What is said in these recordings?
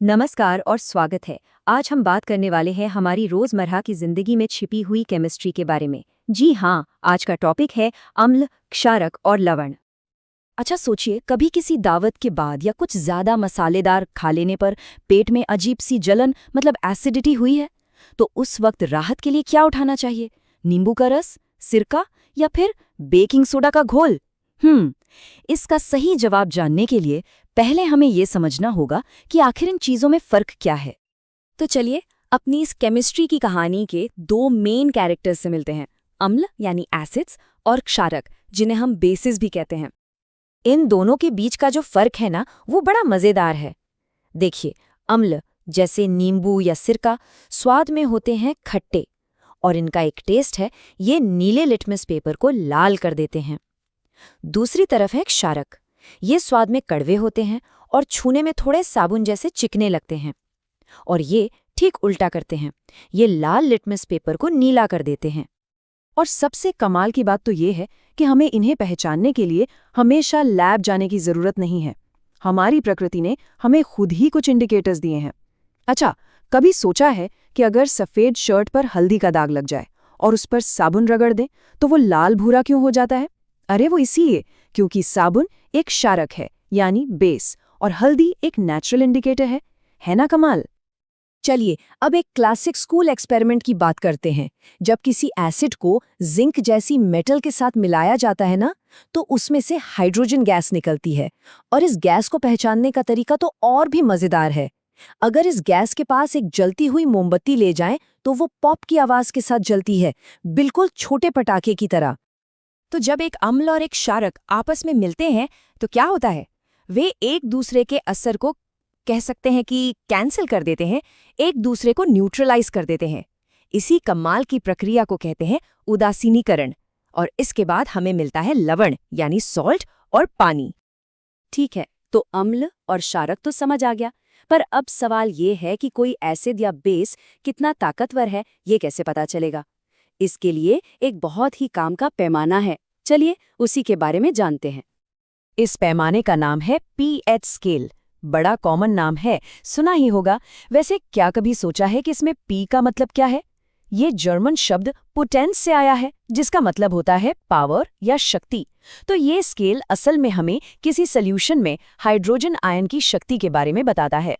नमस्कार और स्वागत है। आज हम बात करने वाले हैं हमारी रोजमर्रा की जिंदगी में छिपी हुई केमिस्ट्री के बारे में। जी हाँ, आज का टॉपिक है अम्ल, क्षारक और लवण। अच्छा सोचिए, कभी किसी दावत के बाद या कुछ ज्यादा मसालेदार खा लेने पर पेट में अजीब सी जलन मतलब एसिडिटी हुई है, तो उस वक्त राहत के लिए क्या उठाना चाहिए? नींबू का रस, सिरका या फिर बेकिंग सोडा का घोल? इसका सही जवाब जानने के लिए पहले हमें ये समझना होगा कि आखिर इन चीजों में फर्क क्या है। तो चलिए अपनी इस केमिस्ट्री की कहानी के दो मेन कैरेक्टर्स से मिलते हैं, अम्ल यानी एसिड्स और क्षारक जिन्हें हम बेसिस भी कहते हैं। इन दोनों के बीच का जो फर्क है ना, वो बड़ा मजेदार है। देखिए, अम्ल जैसे नींबू या सिरका स्वाद में होते हैं खट्टे, और इनका एक टेस्ट है, ये नीले लिटमस पेपर को लाल कर देते हैं। दूसरी तरफ है क्षारक, ये स्वाद में कड़वे होते हैं और छूने में थोड़े साबुन जैसे चिकने लगते हैं। और ये ठीक उल्टा करते हैं, ये लाल लिटमस पेपर को नीला कर देते हैं। और सबसे कमाल की बात तो ये है कि हमें इन्हें पहचानने के लिए हमेशा लैब जाने की जरूरत नहीं है। हमारी प्रकृति ने हमें खुद ही कुछ इंडिकेटर्स दिए हैं। अच्छा, कभी सोचा है कि अगर सफेद शर्ट पर हल्दी का दाग लग जाए और उस पर साबुन रगड़ दें तो वो लाल भूरा क्यों हो जाता है? अरे वो इसीलिए क्योंकि साबुन एक क्षारक है यानी बेस, और हल्दी एक नेचुरल इंडिकेटर है ना कमाल? चलिए अब एक क्लासिक स्कूल एक्सपेरिमेंट की बात करते हैं। जब किसी एसिड को जिंक जैसी मेटल के साथ मिलाया जाता है ना, तो उसमें से हाइड्रोजन गैस निकलती है। और इस गैस को पहचानने का तरीका तो और भी मजेदार है। अगर इस गैस के पास एक जलती हुई मोमबत्ती ले जाएं, तो वो पॉप की आवाज के साथ जलती है, बिल्कुल छोटे पटाखे की तरह। तो जब एक अम्ल और एक क्षारक आपस में मिलते हैं तो क्या होता है? वे एक दूसरे के असर को कह सकते हैं कि कैंसिल कर देते हैं, एक दूसरे को न्यूट्रलाइज कर देते हैं। इसी कमाल की प्रक्रिया को कहते हैं उदासीनीकरण। और इसके बाद हमें मिलता है लवण यानी सॉल्ट और पानी। ठीक है, तो अम्ल और क्षारक तो समझ आ गया, पर अब सवाल ये है कि कोई एसिड या बेस कितना ताकतवर है, ये कैसे पता चलेगा? इसके लिए एक बहुत ही काम का पैमाना है। चलिए उसी के बारे में जानते हैं। इस पैमाने का नाम है पीएच स्केल। बड़ा कॉमन नाम है, सुना ही होगा। वैसे क्या कभी सोचा है कि इसमें पी का मतलब क्या है? ये जर्मन शब्द पोटेंस से आया है, जिसका मतलब होता है पावर या शक्ति। तो ये स्केल असल में हमें किसी सॉल्यूशन में हाइड्रोजन आयन की शक्ति के बारे में बताता है।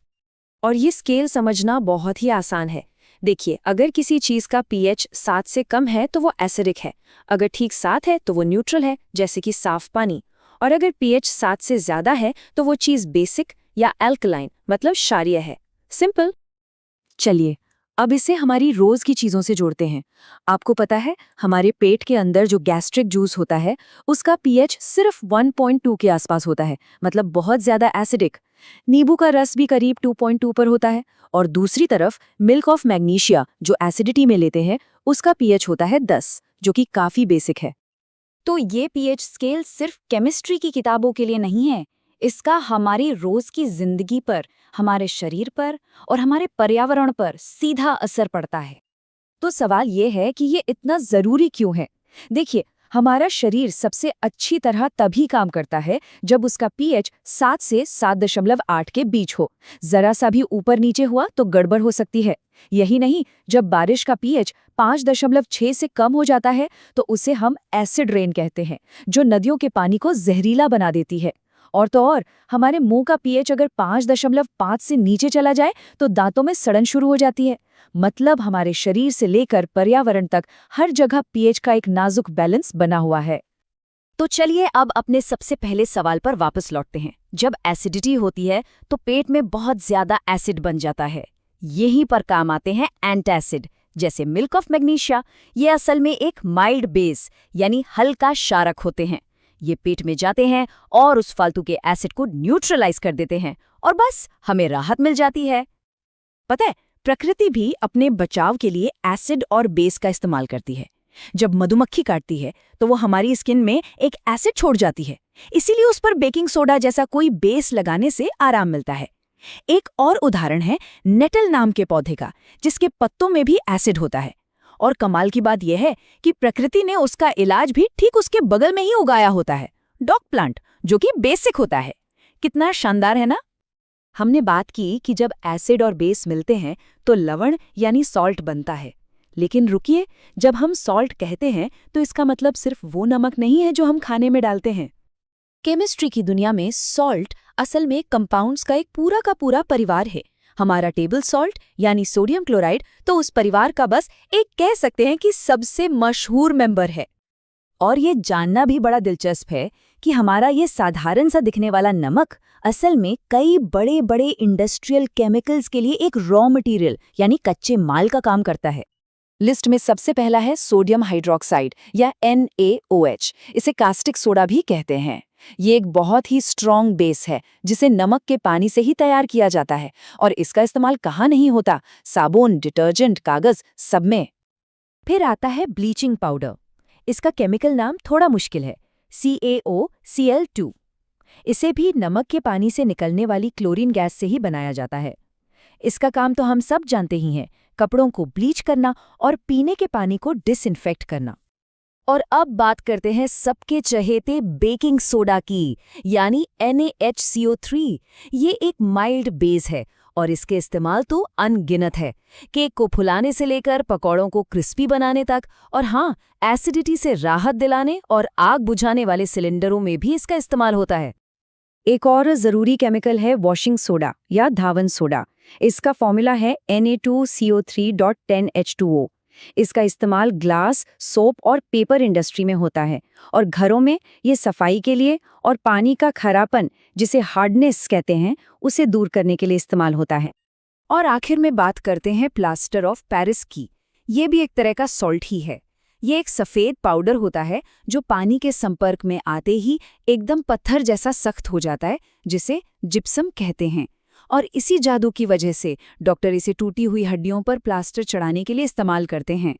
और ये स्केल समझना बहुत ही आसान है। देखिए, अगर किसी चीज का पीएच 7 से कम है तो वो एसिडिक है, अगर ठीक 7 है तो वो न्यूट्रल है, जैसे कि साफ पानी। और अगर पीएच 7 से ज्यादा है तो वो चीज बेसिक या एल्कलाइन मतलब क्षारीय है। सिंपल। चलिए अब इसे हमारी रोज की चीजों से जोड़ते हैं। आपको पता है, हमारे पेट के अंदर जो गैस्ट्रिक जूस होता है उसका पीएच सिर्फ 1.2 के आसपास होता है, मतलब बहुत ज्यादा एसिडिक। नींबू का रस भी करीब 2.2 पर होता है। और दूसरी तरफ मिल्क ऑफ मैग्नीशिया जो एसिडिटी में लेते हैं, उसका पीएच होता है 10, जो कि काफी बेसिक है। तो ये पीएच स्केल सिर्फ केमिस्ट्री की किताबों के लिए नहीं है, इसका हमारी रोज की जिंदगी पर, हमारे शरीर पर और हमारे पर्यावरण पर सीधा असर पड़ता है। तो सवाल ये है कि ये इतना जरूरी क्यों है? देखिए, हमारा शरीर सबसे अच्छी तरह तभी काम करता है जब उसका पीएच 7 से 7.8 के बीच हो। जरा सा भी ऊपर नीचे हुआ तो गड़बड़ हो सकती है। यही नहीं, जब बारिश का पीएच 5.6 से कम हो जाता है तो उसे हम एसिड रेन कहते हैं, जो नदियों के पानी को जहरीला बना देती है। और तो और, हमारे मुंह का पीएच अगर 5.5 से नीचे चला जाए तो दांतों में सड़न शुरू हो जाती है। मतलब हमारे शरीर से लेकर पर्यावरण तक हर जगह पीएच का एक नाजुक बैलेंस बना हुआ है। तो चलिए अब अपने सबसे पहले सवाल पर वापस लौटते हैं। जब एसिडिटी होती है तो पेट में बहुत ज्यादा एसिड बन जाता है। यहीं पर काम आते हैं एंटासिड, जैसे मिल्क ऑफ मैग्नीशिया। ये असल में एक माइल्ड बेस यानी हल्का क्षारक होते हैं। ये पेट में जाते हैं और उस फालतू के एसिड को न्यूट्रलाइज कर देते हैं, और बस हमें राहत मिल जाती है। पता है, प्रकृति भी अपने बचाव के लिए एसिड और बेस का इस्तेमाल करती है। जब मधुमक्खी काटती है तो वो हमारी स्किन में एक एसिड छोड़ जाती है, इसीलिए उस पर बेकिंग सोडा जैसा कोई बेस लगाने से आराम मिलता है। एक और उदाहरण है नेटल नाम के पौधे का, जिसके पत्तों में भी एसिड होता है। और कमाल की बात यह है कि प्रकृति ने उसका इलाज भी ठीक उसके बगल में ही उगाया होता है, डॉग प्लांट, जो कि बेसिक होता है। कितना शानदार है ना? हमने बात की कि जब एसिड और बेस मिलते हैं तो लवण यानी सॉल्ट बनता है। लेकिन रुकिए, जब हम सॉल्ट कहते हैं तो इसका मतलब सिर्फ वो नमक नहीं है जो हम खाने में डालते हैं। केमिस्ट्री की दुनिया में सॉल्ट असल में कंपाउंड्स का एक पूरा का पूरा परिवार है। हमारा टेबल सॉल्ट यानी सोडियम क्लोराइड तो उस परिवार का बस एक कह सकते हैं कि सबसे मशहूर मेंबर है। और ये जानना भी बड़ा दिलचस्प है कि हमारा ये साधारण सा दिखने वाला नमक असल में कई बड़े बड़े इंडस्ट्रियल केमिकल्स के लिए एक रॉ मटेरियल यानी कच्चे माल का काम करता है। लिस्ट में सबसे पहला है सोडियम हाइड्रोक्साइड या NaOH। इसे कास्टिक सोडा भी कहते हैं। ये एक बहुत ही स्ट्रॉन्ग बेस है जिसे नमक के पानी से ही तैयार किया जाता है और इसका इस्तेमाल कहाँ नहीं होता, साबुन, डिटर्जेंट, कागज सब में। फिर आता है ब्लीचिंग पाउडर। इसका केमिकल नाम थोड़ा मुश्किल है, CaOCl2। इसे भी नमक के पानी से निकलने वाली क्लोरीन गैस से ही बनाया जाता है। इसका काम तो हम सब जानते ही हैं, कपड़ों को ब्लीच करना और पीने के पानी को डिसइंफेक्ट करना। और अब बात करते हैं सबके चहेते बेकिंग सोडा की, यानी NaHCO3। ये एक माइल्ड बेस है और इसके इस्तेमाल तो अनगिनत है। केक को फुलाने से लेकर पकौड़ों को क्रिस्पी बनाने तक, और हाँ, एसिडिटी से राहत दिलाने और आग बुझाने वाले सिलेंडरों में भी इसका इस्तेमाल होता है। एक और ज़रूरी केमिकल है वॉशिंग सोडा या धावन सोडा। इसका फॉर्मूला है Na2CO3.10H2O। इसका इस्तेमाल ग्लास, सोप और पेपर इंडस्ट्री में होता है और घरों में ये सफाई के लिए और पानी का खरापन, जिसे हार्डनेस कहते हैं, उसे दूर करने के लिए इस्तेमाल होता है। और आखिर में बात करते हैं प्लास्टर ऑफ पेरिस की। ये भी एक तरह का सॉल्ट ही है। ये एक सफ़ेद पाउडर होता है जो पानी के संपर्क में आते ही एकदम पत्थर जैसा सख्त हो जाता है, जिसे जिप्सम कहते हैं। और इसी जादू की वजह से डॉक्टर इसे टूटी हुई हड्डियों पर प्लास्टर चढ़ाने के लिए इस्तेमाल करते हैं।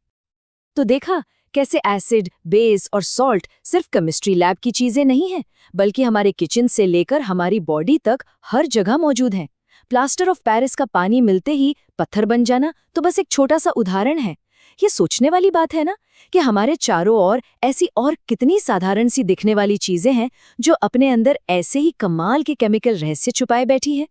तो देखा कैसे एसिड, बेस और सॉल्ट सिर्फ केमिस्ट्री लैब की चीजें नहीं हैं, बल्कि हमारे किचन से लेकर हमारी बॉडी तक हर जगह मौजूद हैं। प्लास्टर ऑफ पेरिस का पानी मिलते ही पत्थर बन जाना तो बस एक छोटा सा उदाहरण है। ये सोचने वाली बात है ना कि हमारे चारों ओर ऐसी और कितनी साधारण सी दिखने वाली चीजें हैं जो अपने अंदर ऐसे ही कमाल के केमिकल रहस्य छुपाए बैठी है।